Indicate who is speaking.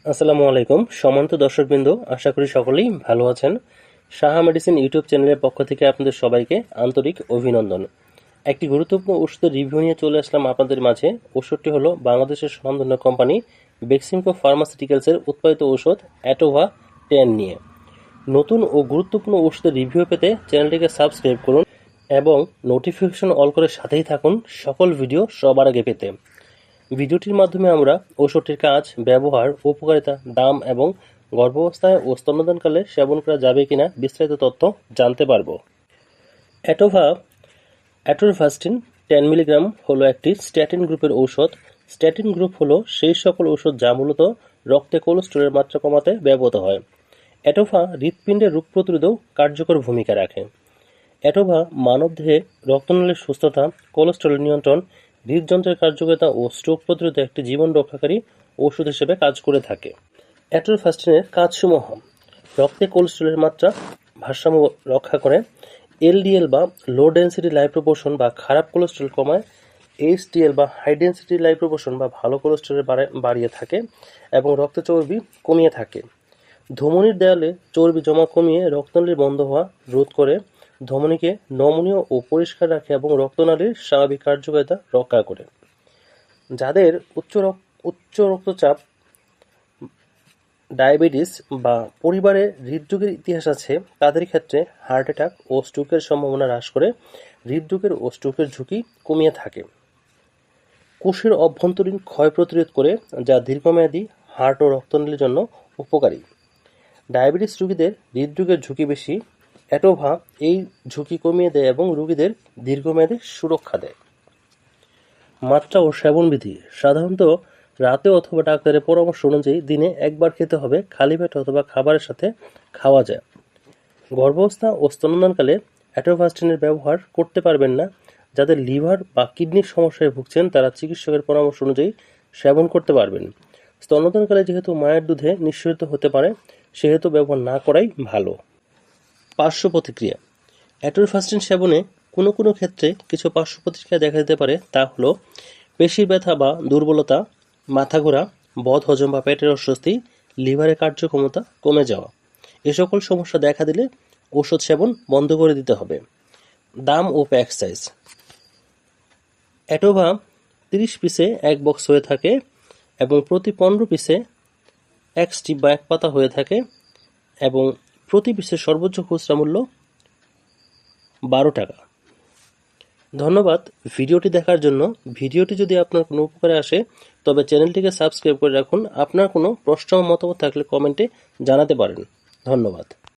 Speaker 1: আসসালামু আলাইকুম সম্মানিত দর্শকবৃন্দ, আশা করি সকলেই ভালো আছেন। সাহা মেডিসিন ইউটিউব চ্যানেলের পক্ষ থেকে আপনাদের সবাইকে আন্তরিক অভিনন্দন। একটি গুরুত্বপূর্ণ ওষুধের রিভিউ নিয়ে চলে আসলাম আপনাদের মাঝে। ওষুধটি হলো বাংলাদেশের স্বনামধন্য কোম্পানি বেক্সিমকো ফার্মাসিউটিক্যালসের উৎপাদিত ওষুধ অ্যাটোভা 10 নিয়ে। নতুন ও গুরুত্বপূর্ণ ওষুধের রিভিউ পেতে চ্যানেলটিকে সাবস্ক্রাইব করুন এবং নোটিফিকেশন অল করে সাথেই থাকুন সকল ভিডিও সবার আগে পেতে। ভিডিওটির মাধ্যমে আমরা ওষুধটির কাজ, ব্যবহার, উপকারিতা, দাম এবং গর্ভাবস্থায় ও স্তন্যদানকালে সেবন করা যাবে কিনা বিস্তারিত তথ্য জানতে পারব। অ্যাটোরভাস্টিন 10 মিলিগ্রাম হলো একটি স্ট্যাটিন গ্রুপের ঔষধ। স্ট্যাটিন গ্রুপ হলো সেই সকল ঔষধ যা মূলত রক্তে কোলেস্টেরলের মাত্রা কমাতে ব্যবহৃত হয়। অ্যাটোভা হৃৎপিণ্ডের রোগ প্রতিরোধেও কার্যকর ভূমিকা রাখে। অ্যাটোভা মানবদেহে রক্তনালীর সুস্থতা, কোলেস্টেরল নিয়ন্ত্রণ, হৃদযন্ত্রের কার্যকারিতা ও স্ট্রোক প্রতিরোধে একটি জীবন রক্ষাকারী ওষুধ হিসেবে কাজ করে থাকে। অ্যাটোরভাস্টিনের কাজসমূহ: রক্তে কোলেস্টেরলের মাত্রা ভারসাম্য রক্ষা করে, এলডিএল বা লো ডেন্সিটি লাইপোপ্রোপোশন বা খারাপ কোলেস্টেরল কমায়, এইচডিএল বা হাই ডেন্সিটি লাইপোপ্রোপোশন বা ভালো কোলেস্টেরল বাড়িয়ে থাকে এবং রক্তে চর্বি কমিয়ে থাকে। ধমনীর দেয়ালে চর্বি জমা কমিয়ে রক্তনালী বন্ধ হওয়া রোধ করে, ধমনীকে নমনীয় ও পরিষ্কার রাখে এবং রক্তনালীর স্বাভাবিক কার্যকারিতা রক্ষা করে। যাদের উচ্চ রক্তচাপ, ডায়াবেটিস বা পরিবারে হৃদরোগের ইতিহাস আছে তাদের ক্ষেত্রে হার্ট অ্যাটাক ও স্ট্রোকের সম্ভাবনা হ্রাস করে, হৃদরোগের ও স্ট্রোকের ঝুঁকি কমিয়ে থাকে। কোষের অভ্যন্তরীণ ক্ষয় প্রতিরোধ করে, যা দীর্ঘমেয়াদী হার্ট ও রক্তনালীর জন্য উপকারী। ডায়াবেটিস রোগীদের হৃদরোগের ঝুঁকি বেশি। অ্যাটোভা এই ঝুঁকি কমিয়ে দেয় এবং রোগীদের দীর্ঘমেয়াদী সুরক্ষা দেয়। মাত্রা ও সেবনবিধি: সাধারণত রাতে অথবা ডাক্তারের পরামর্শ অনুযায়ী দিনে একবার খেতে হবে। খালি পেটে অথবা খাবারের সাথে খাওয়া যায়। গর্ভাবস্থা ও স্তন্যদানকালে অ্যাটোভাস্টিনের ব্যবহার করতে পারবেন না। যাদের লিভার বা কিডনির সমস্যায় ভুগছেন তারা চিকিৎসকের পরামর্শ অনুযায়ী সেবন করতে পারবেন। স্তন্যদানকালে যেহেতু মায়ের দুধে নিঃসরিত হতে পারে, সেহেতু ব্যবহার না করাই ভালো। পার্শ্ব প্রতিক্রিয়া: অ্যাটোরভাস্টিন সেবনে কোনো কোনো ক্ষেত্রে কিছু পার্শ্ব প্রতিক্রিয়া দেখা দিতে পারে। তা হলো পেশির ব্যথা বা দুর্বলতা, মাথা ঘোরা, বদহজম বা পেটের অস্বস্তি, লিভারের কার্যক্ষমতা কমে যাওয়া। এ সকল সমস্যা দেখা দিলে ওষুধ সেবন বন্ধ করে দিতে হবে। দাম ও প্যাক সাইজ: অ্যাটোভা 30 পিসে এক বক্স হয়ে থাকে এবং প্রতি 15 পিসে এক স্ট্রিপ বা এক পাতা হয়ে থাকে এবং প্রতি পিসের সর্বোচ্চ খুচরা মূল্য 12 টাকা। ধন্যবাদ ভিডিওটি দেখার জন্য। ভিডিওটি যদি আপনার কোনো উপকারে আসে তবে চ্যানেলটিকে সাবস্ক্রাইব করে রাখুন। আপনার কোনো প্রশ্ন বা মতামত থাকলে কমেন্টে জানাতে পারেন। ধন্যবাদ।